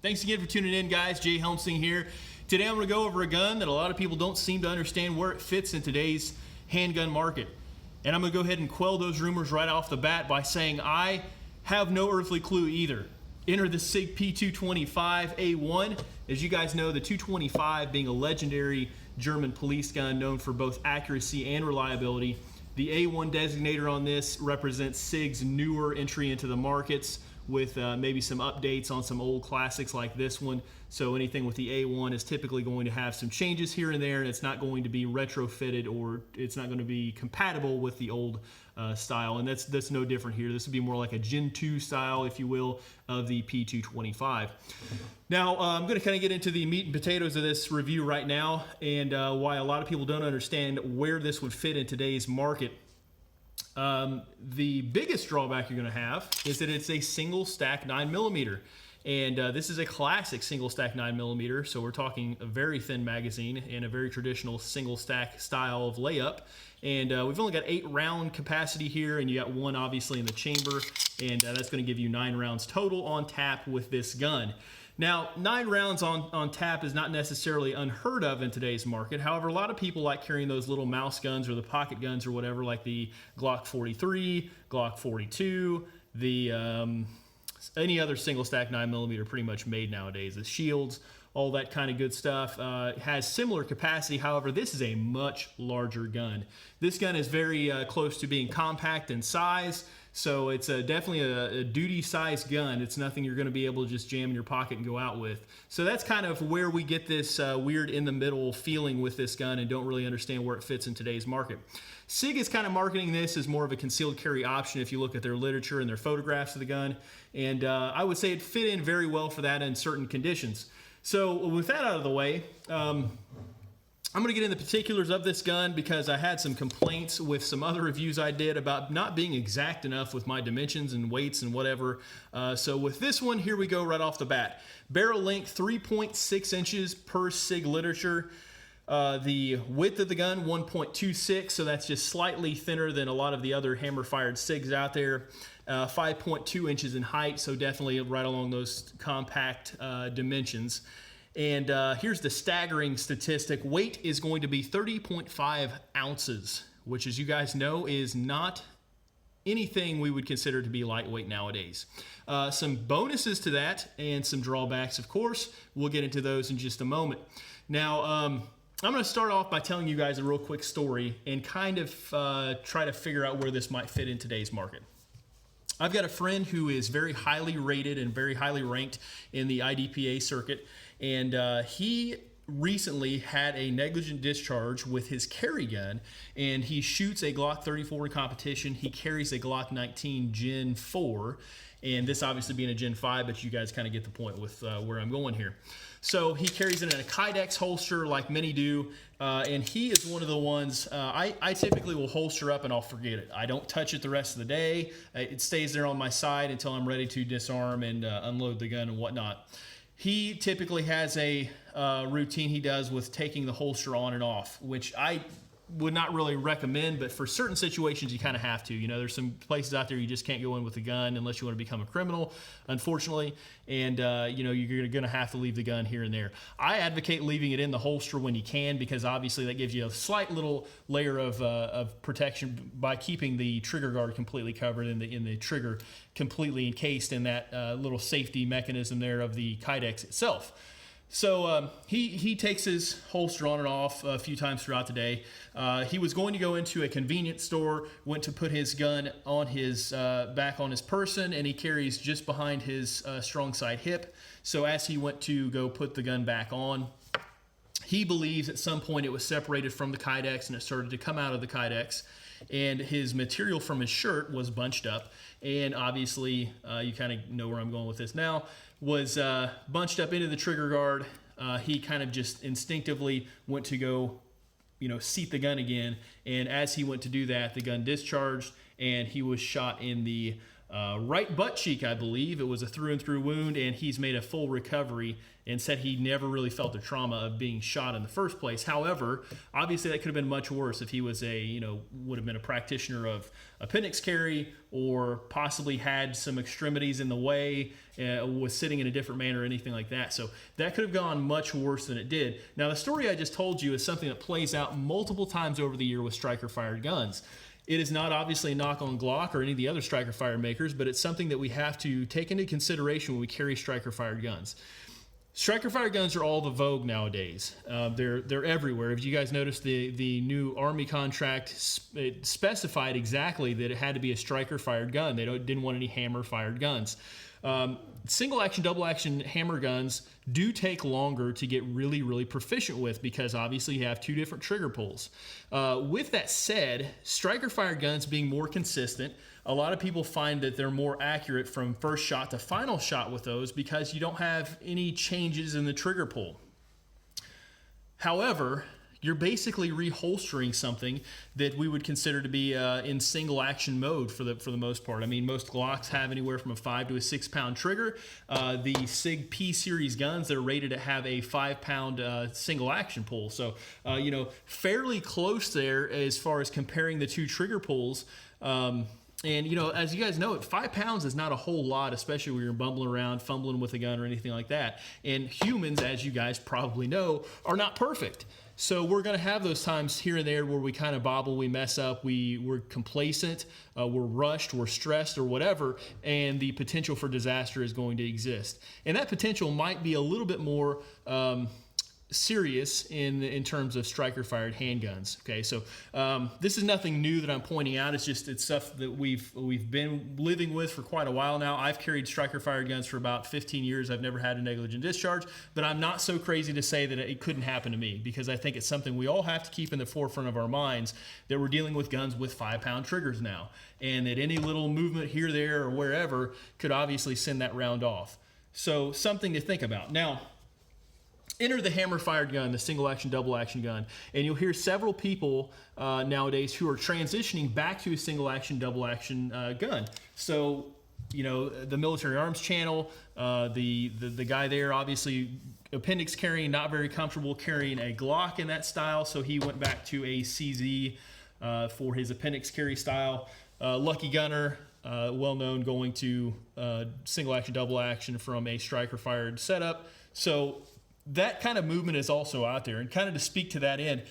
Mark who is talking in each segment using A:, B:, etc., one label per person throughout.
A: Thanks again for tuning in, guys. Jay Helmsing here. Today I'm going to go over a gun that a lot of people don't seem to understand where it fits in today's handgun market. And I'm going to go ahead and quell those rumors right off the bat by saying I have no earthly clue either. Enter the Sig P-225 A1. As you guys know, the 225 being a legendary German police gun known for both accuracy and reliability. The A1 designator on this represents Sig's newer entry into the markets, with maybe some updates on some old classics like this one. So anything with the A1 is typically going to have some changes here and there, and it's not going to be retrofitted, or it's not going to be compatible with the old style, and that's no different here. This would be more like a Gen 2 style, if you will, of the P225. Now, I'm going to kind of get into the meat and potatoes of this review right now, and why a lot of people don't understand where this would fit in today's market. The biggest drawback you're going to have is that it's a single stack 9mm, and this is a classic single stack 9mm, so we're talking a very thin magazine and a very traditional single stack style of layup. And we've only got 8 round capacity here, and you got 1 obviously in the chamber, and that's going to give you 9 rounds total on tap with this gun. Now, 9 rounds on tap is not necessarily unheard of in today's market. However, a lot of people like carrying those little mouse guns or the pocket guns or whatever, like the Glock 43, Glock 42, the any other single stack 9mm pretty much made nowadays. The Shields, all that kind of good stuff. Has similar capacity. However, this is a much larger gun. This gun is very close to being compact in size. So it's definitely a duty-sized gun. It's nothing you're going to be able to just jam in your pocket and go out with. So that's kind of where we get this weird in-the-middle feeling with this gun and don't really understand where it fits in today's market. Sig is kind of marketing this as more of a concealed carry option if you look at their literature and their photographs of the gun. And I would say it fit in very well for that in certain conditions. So with that out of the way, I'm going to get into the particulars of this gun because I had some complaints with some other reviews I did about not being exact enough with my dimensions and weights and whatever. So with this one, here we go right off the bat. Barrel length 3.6 inches per Sig literature. The width of the gun 1.26, so that's just slightly thinner than a lot of the other hammer-fired Sigs out there. 5.2 inches in height, so definitely right along those compact dimensions. And here's the staggering statistic. Weight is going to be 30.5 ounces, which, as you guys know, is not anything we would consider to be lightweight nowadays. Some bonuses to that and some drawbacks, of course. We'll get into those in just a moment. Now, I'm going to start off by telling you guys a real quick story and kind of try to figure out where this might fit in today's market. I've got a friend who is very highly rated and very highly ranked in the IDPA circuit, and he recently had a negligent discharge with his carry gun, and he shoots a Glock 34 in competition. He carries a Glock 19 Gen 4, and this obviously being a Gen 5, but you guys kind of get the point with where I'm going here. So he carries it in a kydex holster like many do, and he is one of the ones, I typically will holster up and I'll forget it. I don't touch it the rest of the day. It stays there on my side until I'm ready to disarm and unload the gun and whatnot. He typically has a routine he does with taking the holster on and off, which I would not really recommend, but for certain situations you kind of have to. You know, there's some places out there you just can't go in with a gun unless you want to become a criminal, unfortunately, and you know, you're going to have to leave the gun here and there. I advocate leaving it in the holster when you can, because obviously that gives you a slight little layer of protection by keeping the trigger guard completely covered and the trigger completely encased in that little safety mechanism there of the kydex itself. So he takes his holster on and off a few times throughout the day. He was going to go into a convenience store, went to put his gun on his back on his person, and he carries just behind his strong side hip. So as he went to go put the gun back on, he believes at some point it was separated from the kydex and it started to come out of the kydex, and his material from his shirt was bunched up, and obviously you kind of know where I'm going with this now, was bunched up into the trigger guard. He kind of just instinctively went to go, you know, seat the gun again, and as he went to do that, the gun discharged and he was shot in the right butt cheek, I believe. It was a through and through wound, and he's made a full recovery and said he never really felt the trauma of being shot in the first place. However, obviously that could have been much worse if he was would have been a practitioner of appendix carry, or possibly had some extremities in the way, was sitting in a different manner or anything like that. So that could have gone much worse than it did. Now, the story I just told you is something that plays out multiple times over the year with striker-fired guns. It is not obviously a knock on Glock or any of the other striker fire makers, but it's something that we have to take into consideration when we carry striker fired guns. Striker fired guns are all the vogue nowadays. They're everywhere. If you guys noticed, the new Army contract, it specified exactly that it had to be a striker fired gun. They didn't want any hammer fired guns. Single action, double action hammer guns do take longer to get really, really proficient with, because obviously you have two different trigger pulls. With that said, striker fired guns being more consistent, a lot of people find that they're more accurate from first shot to final shot with those, because you don't have any changes in the trigger pull. However, you're basically reholstering something that we would consider to be in single action mode for the most part. I mean, most Glocks have anywhere from a 5 to a 6 pound trigger. The Sig P series guns, they're rated to have a 5 pound single action pull. So, fairly close there as far as comparing the two trigger pulls. And, as you guys know, 5 pounds is not a whole lot, especially when you're bumbling around, fumbling with a gun or anything like that. And humans, as you guys probably know, are not perfect. So we're going to have those times here and there where we kind of bobble, we mess up, we're complacent, we're rushed, we're stressed or whatever, and the potential for disaster is going to exist. And that potential might be a little bit more serious in terms of striker fired handguns. Okay, so this is nothing new that I'm pointing out. It's stuff that we've been living with for quite a while now. I've carried striker fired guns for about 15 years. I've never had a negligent discharge, but I'm not so crazy to say that it couldn't happen to me, because I think it's something we all have to keep in the forefront of our minds, that we're dealing with guns with 5 pound triggers now, and that any little movement here, there, or wherever could obviously send that round off. So something to think about. Now, enter the hammer-fired gun, the single-action, double-action gun, and you'll hear several people nowadays who are transitioning back to a single-action, double-action gun. So, the Military Arms Channel, the guy there, obviously appendix carrying, not very comfortable carrying a Glock in that style, so he went back to a CZ for his appendix carry style. Lucky Gunner, well-known, going to single-action, double-action from a striker-fired setup. So that kind of movement is also out there. And kind of to speak to that end,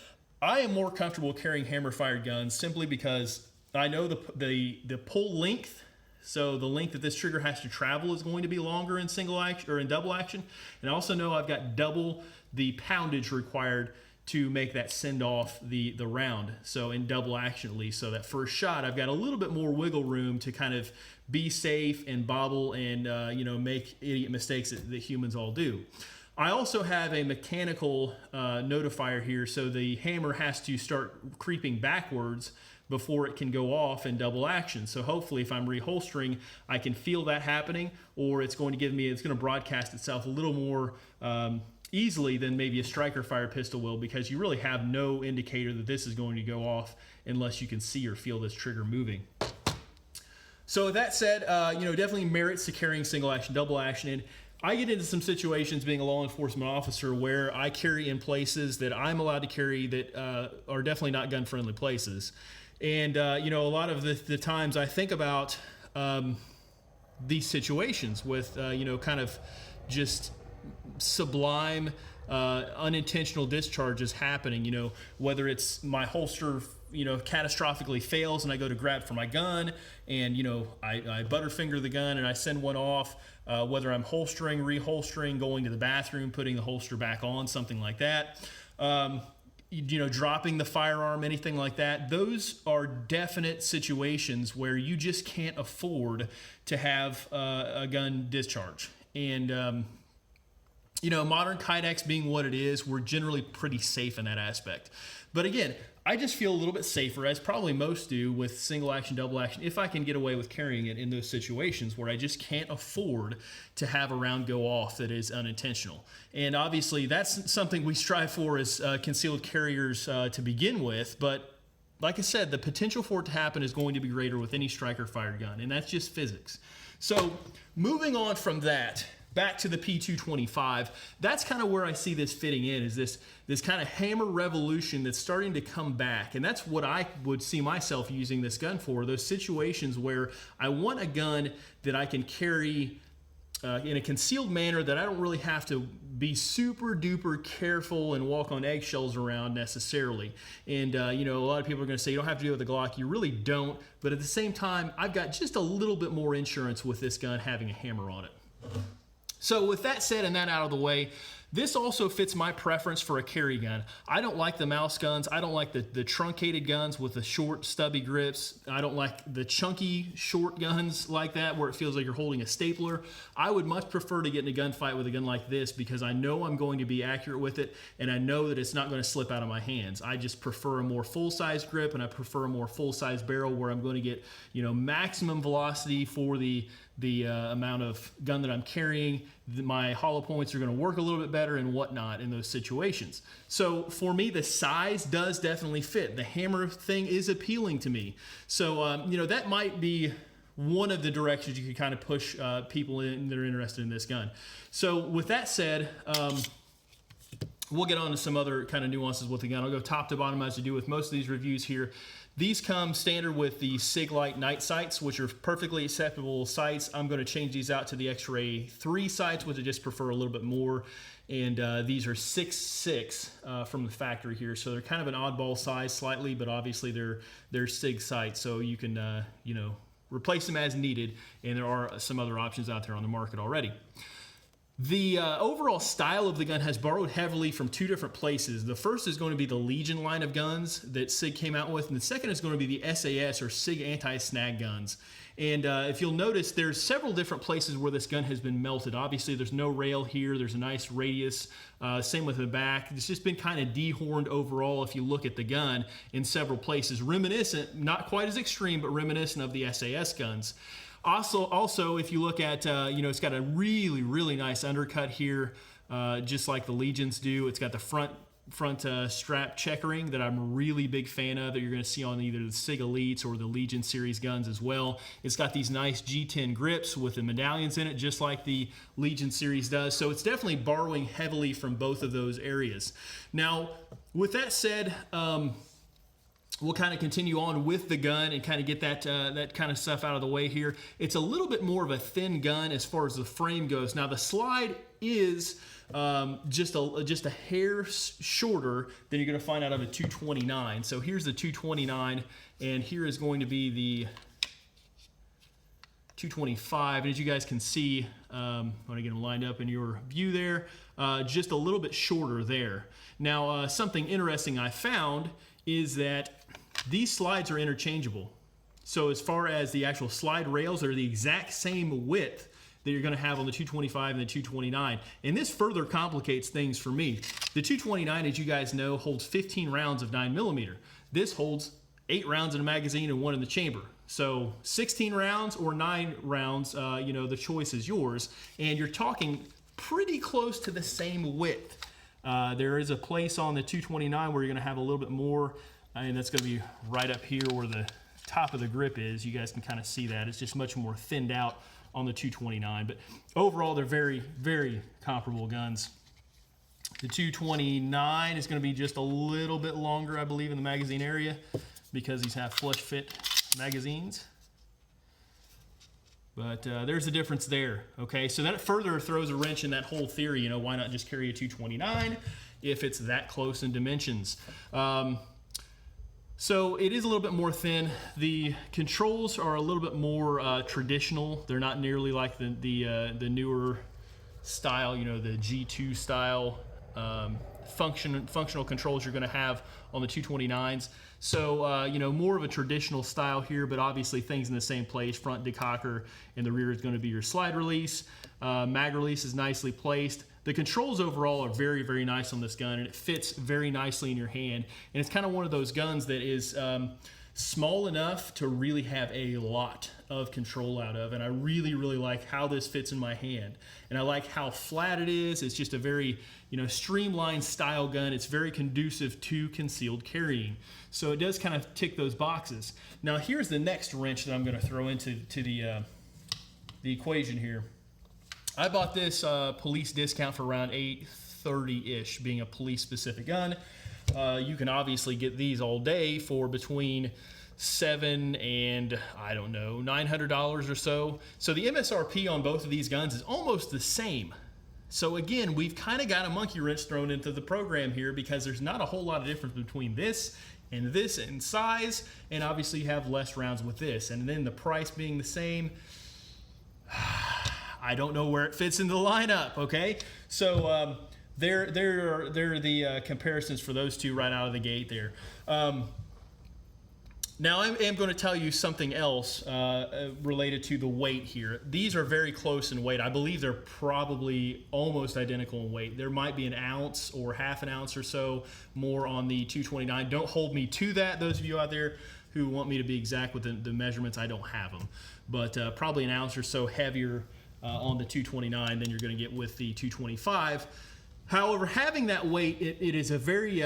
A: I am more comfortable carrying hammer-fired guns simply because I know the pull length, so the length that this trigger has to travel, is going to be longer in single action or in double action. And I also know I've got double the poundage required to make that send off the round. So in double action, at least, so that first shot, I've got a little bit more wiggle room to kind of be safe and bobble and make idiot mistakes that humans all do. I also have a mechanical notifier here, so the hammer has to start creeping backwards before it can go off in double action. So hopefully if I'm reholstering, I can feel that happening, or it's going to broadcast itself a little more easily than maybe a striker fire pistol will, because you really have no indicator that this is going to go off unless you can see or feel this trigger moving. So with that said, definitely merits to carrying single action, double action. And I get into some situations being a law enforcement officer where I carry in places that I'm allowed to carry that are definitely not gun-friendly places. And, a lot of the times I think about these situations with, kind of just sublime, unintentional discharges happening, whether it's my holster catastrophically fails and I go to grab for my gun and, I butterfinger the gun and I send one off, whether I'm holstering, reholstering, going to the bathroom, putting the holster back on, something like that. Dropping the firearm, anything like that. Those are definite situations where you just can't afford to have a gun discharge. And, modern kydex being what it is, we're generally pretty safe in that aspect. But again, I just feel a little bit safer, as probably most do, with single action, double action, if I can get away with carrying it in those situations where I just can't afford to have a round go off that is unintentional. And obviously that's something we strive for as concealed carriers to begin with, but like I said, the potential for it to happen is going to be greater with any striker-fired gun, and that's just physics. So moving on from that, back to the P-225, that's kind of where I see this fitting in, is this kind of hammer revolution that's starting to come back. And that's what I would see myself using this gun for, those situations where I want a gun that I can carry in a concealed manner, that I don't really have to be super duper careful and walk on eggshells around necessarily. And you know, a lot of people are going to say you don't have to deal with the Glock. You really don't. But at the same time, I've got just a little bit more insurance with this gun having a hammer on it. So with that said and that out of the way, this also fits my preference for a carry gun. I don't like the mouse guns. I don't like the truncated guns with the short, stubby grips. I don't like the chunky, short guns like that where it feels like you're holding a stapler. I would much prefer to get in a gunfight with a gun like this because I know I'm going to be accurate with it, and I know that it's not going to slip out of my hands. I just prefer a more full-size grip, and I prefer a more full-size barrel where I'm going to get, you know, maximum velocity for the amount of gun that I'm carrying. My hollow points are going to work a little bit better and whatnot in those situations. So for me, the size does definitely fit. The hammer thing is appealing to me. So, you know, that might be one of the directions you can kind of push people in that are interested in this gun. So with that said, we'll get on to some other kind of nuances with the gun. I'll go top to bottom as I do with most of these reviews here. These come standard with the Sig Light night sights, which are perfectly acceptable sights. I'm going to change these out to the X-Ray 3 sights, which I just prefer a little bit more. And these are 6.6 from the factory here, so they're kind of an oddball size slightly, but obviously they're Sig sights, so you can you know, replace them as needed. And there are some other options out there on the market already. The overall style of the gun has borrowed heavily from two different places. The first is going to be the Legion line of guns that Sig came out with, and the second is going to be the SAS or Sig anti-snag guns. And if you'll notice, there's several different places where this gun has been melted. Obviously, there's no rail here. There's a nice radius. Same with the back. It's just been kind of dehorned overall if you look at the gun in several places. Reminiscent, not quite as extreme, but reminiscent of the SAS guns. Also, if you look at, you know, it's got a really, really nice undercut here, just like the Legions do. It's got the front strap checkering that I'm a really big fan of, that you're going to see on either the Sig Elites or the Legion series guns as well. It's got these nice G10 grips with the medallions in it, just like the Legion series does. So it's definitely borrowing heavily from both of those areas. Now, with that said, we'll kind of continue on with the gun and kind of get that kind of stuff out of the way here. It's a little bit more of a thin gun as far as the frame goes. Now the slide is just a hair shorter than you're going to find out of a 229. So here's the 229, and here is going to be the 225. And as you guys can see, when I get them lined up in your view there, just a little bit shorter there. Now something interesting I found is that these slides are interchangeable. So as far as the actual slide rails, they're the exact same width that you're going to have on the 225 and the 229. And this further complicates things for me. The 229, as you guys know, holds 15 rounds of 9mm. This holds 8 rounds in a magazine and 1 in the chamber. So 16 rounds or 9 rounds, you know, the choice is yours. And you're talking pretty close to the same width. There is a place on the 229 where you're going to have a little bit more, and that's going to be right up here where the top of the grip is. You guys can kind of see that. It's just much more thinned out on the 229. But overall, they're very, very comparable guns. The 229 is going to be just a little bit longer, I believe, in the magazine area because these have flush fit magazines. But there's a difference there, okay? So that further throws a wrench in that whole theory. You know, why not just carry a 229 if it's that close in dimensions? So it is a little bit more thin. The controls are a little bit more traditional. They're not nearly like the newer style, you know, the G2 style functional controls you're going to have on the 229s. So, you know, more of a traditional style here, but obviously things in the same place. Front decocker, and the rear is going to be your slide release. Mag release is nicely placed. The controls overall are very, very nice on this gun, and it fits very nicely in your hand. And it's kind of one of those guns that is small enough to really have a lot of control out of, and I really like how this fits in my hand, and I like how flat it is. It's just a very streamlined style gun. It's very conducive to concealed carrying, so it does kind of tick those boxes. Now here's the next wrench that I'm going to throw into the equation here. I bought this police discount for around $830-ish, being a police specific gun. You can obviously get these all day for between $700 and $900 or so. So the MSRP on both of these guns is almost the same. So again, we've kind of got a monkey wrench thrown into the program here, because there's not a whole lot of difference between this in size, and obviously you have less rounds with this, and then the price being the same. I don't know where it fits into the lineup. Okay, so there are the comparisons for those two right out of the gate there. Now I am going to tell you something else related to the weight here. These are very close in weight. I believe they're probably almost identical in weight. There might be an ounce or half an ounce or so more on the 229. Don't hold me to that, those of you out there who want me to be exact with the measurements. I don't have them, but probably an ounce or so heavier on the 229 than you're going to get with the 225. However, having that weight, it is a very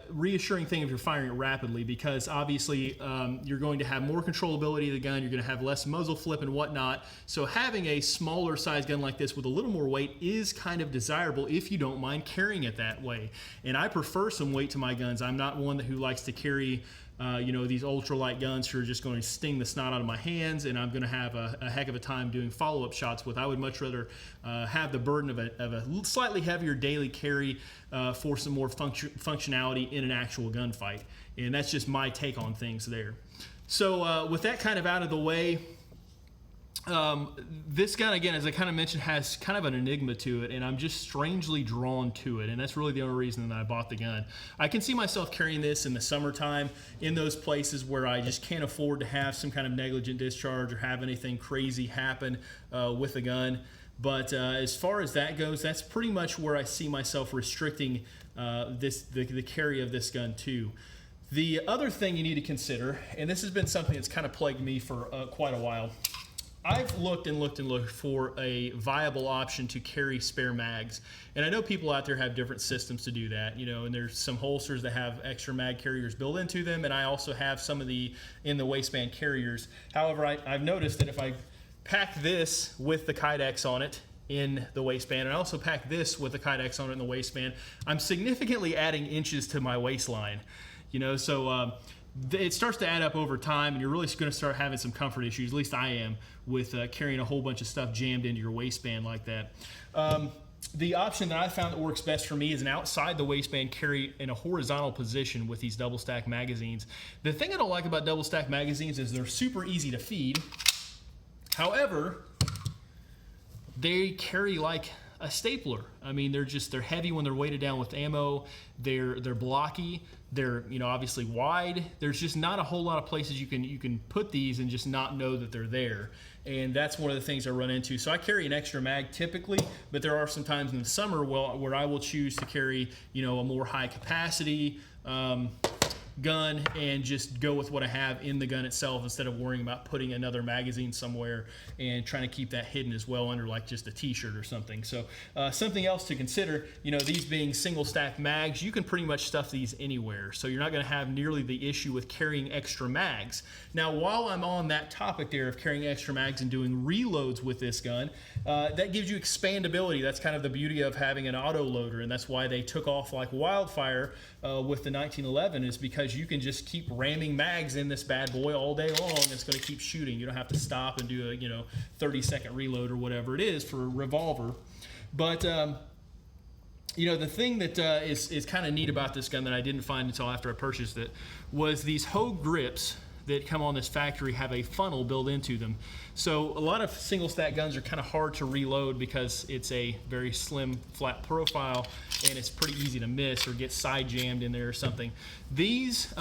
A: reassuring thing if you're firing it rapidly, because obviously you're going to have more controllability of the gun, you're going to have less muzzle flip and whatnot. So having a smaller size gun like this with a little more weight is kind of desirable if you don't mind carrying it that way. And I prefer some weight to my guns. I'm not one who likes to carry these ultralight guns who are just going to sting the snot out of my hands, and I'm going to have a heck of a time doing follow-up shots with. I would much rather have the burden of a slightly heavier daily carry for some more functionality in an actual gunfight. And that's just my take on things there. So with that kind of out of the way, this gun, again, as I kind of mentioned, has kind of an enigma to it, and I'm just strangely drawn to it, and that's really the only reason that I bought the gun. I can see myself carrying this in the summertime in those places where I just can't afford to have some kind of negligent discharge or have anything crazy happen with the gun. But as far as that goes, that's pretty much where I see myself restricting the carry of this gun to. The other thing you need to consider, and this has been something that's kind of plagued me for quite a while, I've looked and looked and looked for a viable option to carry spare mags. And I know people out there have different systems to do that, and there's some holsters that have extra mag carriers built into them, and I also have some of the in the waistband carriers. However, I've noticed that if I pack this with the kydex on it in the waistband, and I also pack this with the kydex on it in the waistband, I'm significantly adding inches to my waistline. So it starts to add up over time, and you're really going to start having some comfort issues, at least I am, with carrying a whole bunch of stuff jammed into your waistband like that. The option that I found that works best for me is an outside the waistband carry in a horizontal position with these double stack magazines. The thing I don't like about double stack magazines is they're super easy to feed. However, they carry like a stapler. I mean, they're heavy when they're weighted down with ammo. They're blocky. They're obviously wide. There's just not a whole lot of places you can put these and just not know that they're there. And that's one of the things I run into. So I carry an extra mag typically, but there are some times in the summer where I will choose to carry a more high capacity gun and just go with what I have in the gun itself instead of worrying about putting another magazine somewhere and trying to keep that hidden as well under like just a t-shirt or something. So something else to consider, these being single stack mags, you can pretty much stuff these anywhere. So you're not going to have nearly the issue with carrying extra mags. Now, while I'm on that topic there of carrying extra mags and doing reloads with this gun, that gives you expandability. That's kind of the beauty of having an auto loader, and that's why they took off like wildfire with the 1911, is because you can just keep ramming mags in this bad boy all day long. It's going to keep shooting. You don't have to stop and do a 30-second reload or whatever it is for a revolver. But the thing that is kind of neat about this gun that I didn't find until after I purchased it was these Hogue grips that come on this factory have a funnel built into them. So a lot of single stack guns are kind of hard to reload because it's a very slim, flat profile, and it's pretty easy to miss or get side jammed in there or something. These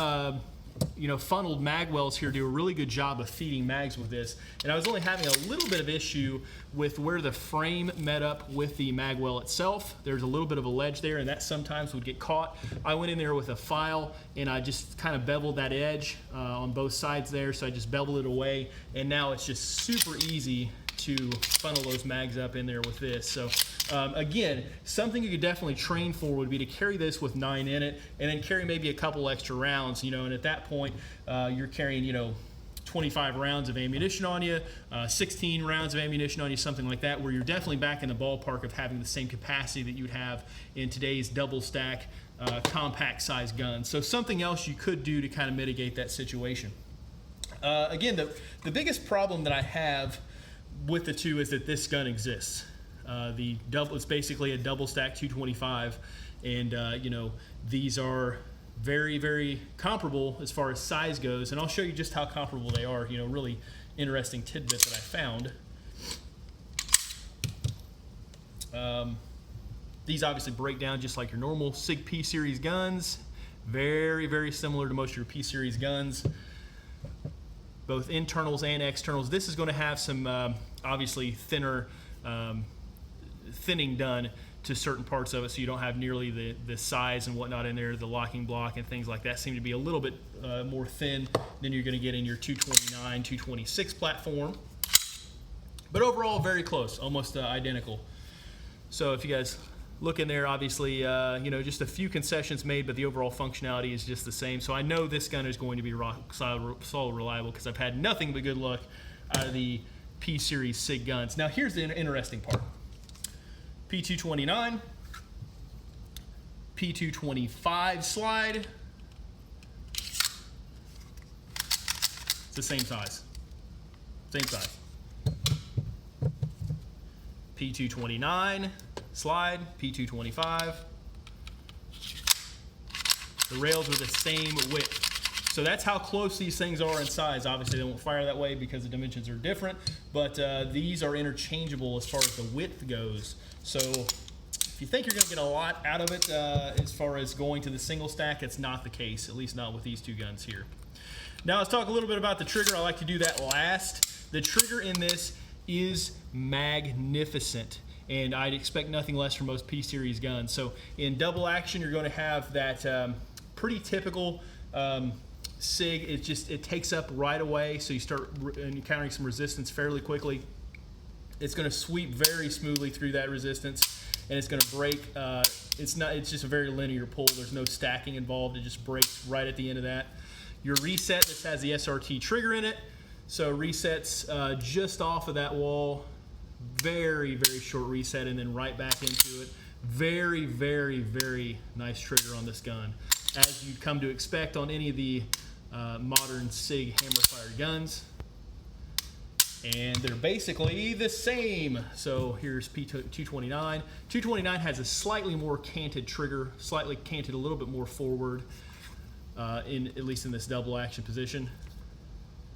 A: funneled mag wells here do a really good job of feeding mags with this. And I was only having a little bit of issue with where the frame met up with the mag well itself. There's a little bit of a ledge there, and that sometimes would get caught. I went in there with a file, and I just kind of beveled that edge on both sides there, so I just beveled it away, and now it's just super easy to funnel those mags up in there with this. So again, something you could definitely train for would be to carry this with 9 in it, and then carry maybe a couple extra rounds, and at that point you're carrying 25 rounds of ammunition on you, 16 rounds of ammunition on you, something like that, where you're definitely back in the ballpark of having the same capacity that you'd have in today's double stack compact size guns. So something else you could do to kind of mitigate that situation. Again, the biggest problem that I have with the two is that this gun exists. It's basically a double stack 225, and these are very, very comparable as far as size goes, and I'll show you just how comparable they are. Really interesting tidbit that I found. These obviously break down just like your normal Sig P series guns. Very, very similar to most of your P series guns, both internals and externals. This is going to have some obviously thinning done to certain parts of it, so you don't have nearly the size and whatnot in there. The locking block and things like that seem to be a little bit more thin than you're going to get in your 229, 226 platform. But overall, very close, almost identical. So if you guys look in there, obviously, just a few concessions made, but the overall functionality is just the same. So I know this gun is going to be rock solid reliable, because I've had nothing but good luck out of the P series Sig guns. Now here's the interesting part. P229, P225 slide. It's the same size. Same size. P229 slide, P225. The rails are the same width. So that's how close these things are in size. Obviously, they won't fire that way because the dimensions are different, but these are interchangeable as far as the width goes. So if you think you're going to get a lot out of it as far as going to the single stack, it's not the case, at least not with these two guns here. Now let's talk a little bit about the trigger. I like to do that last. The trigger in this is magnificent, and I'd expect nothing less from most P-Series guns. So in double action, you're going to have that pretty typical Sig. It takes up right away, so you start encountering some resistance fairly quickly. It's going to sweep very smoothly through that resistance, and it's going to break. It's just a very linear pull. There's no stacking involved. It just breaks right at the end of that. Your reset, this has the SRT trigger in it, so resets just off of that wall. Very, very short reset, and then right back into it. Very, very, very nice trigger on this gun, as you'd come to expect on any of the modern Sig hammer-fired guns. And they're basically the same. So here's P229. 229 has a slightly more canted trigger, slightly canted a little bit more forward, at least in this double action position.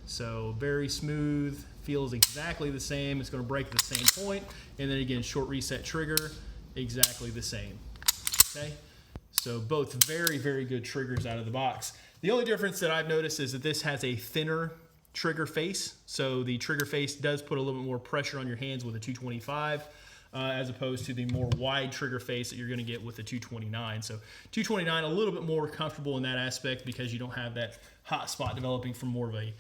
A: So very smooth, feels exactly the same. It's going to break at the same point. And then again, short reset trigger, exactly the same. Okay, so both very, very good triggers out of the box. The only difference that I've noticed is that this has a thinner trigger face, so the trigger face does put a little bit more pressure on your hands with a 225 as opposed to the more wide trigger face that you're going to get with the 229. So 229 a little bit more comfortable in that aspect because you don't have that hot spot developing from more of a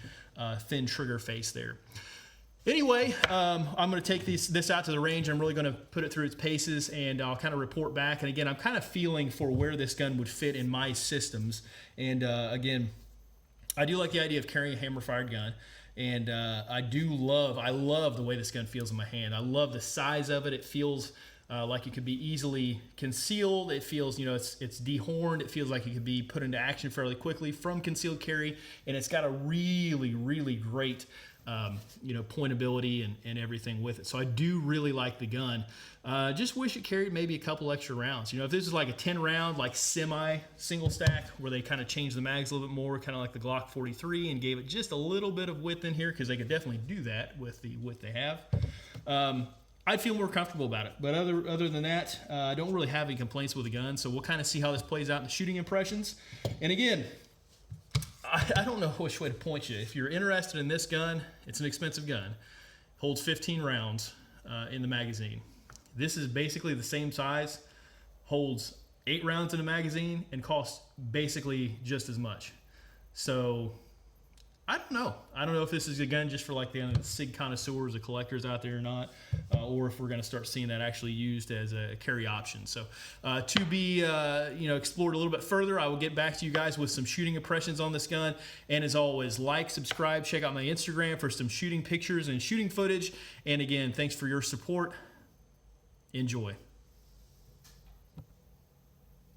A: thin trigger face there. Anyway, I'm going to take this out to the range. I'm really going to put it through its paces, and I'll kind of report back. And again, I'm kind of feeling for where this gun would fit in my systems. And again, I do like the idea of carrying a hammer-fired gun, and I love the way this gun feels in my hand. I love the size of it. It feels like it could be easily concealed. It feels, it's dehorned. It feels like it could be put into action fairly quickly from concealed carry, and it's got a really, really great pointability and everything with it. So I do really like the gun. Just wish it carried maybe a couple extra rounds. If this is like a 10 round, like semi single stack where they kind of changed the mags a little bit more, kind of like the Glock 43, and gave it just a little bit of width in here, because they could definitely do that with the width they have. I'd feel more comfortable about it. But other than that, I don't really have any complaints with the gun. So we'll kind of see how this plays out in the shooting impressions. And again, I don't know which way to point you. If you're interested in this gun, it's an expensive gun. Holds 15 rounds in the magazine. This is basically the same size, holds 8 rounds in a magazine, and costs basically just as much. So I don't know. I don't know if this is a gun just for like the SIG connoisseurs, the collectors out there or not, or if we're going to start seeing that actually used as a carry option. So to be explored a little bit further, I will get back to you guys with some shooting impressions on this gun. And as always, like, subscribe, check out my Instagram for some shooting pictures and shooting footage. And again, thanks for your support. Enjoy.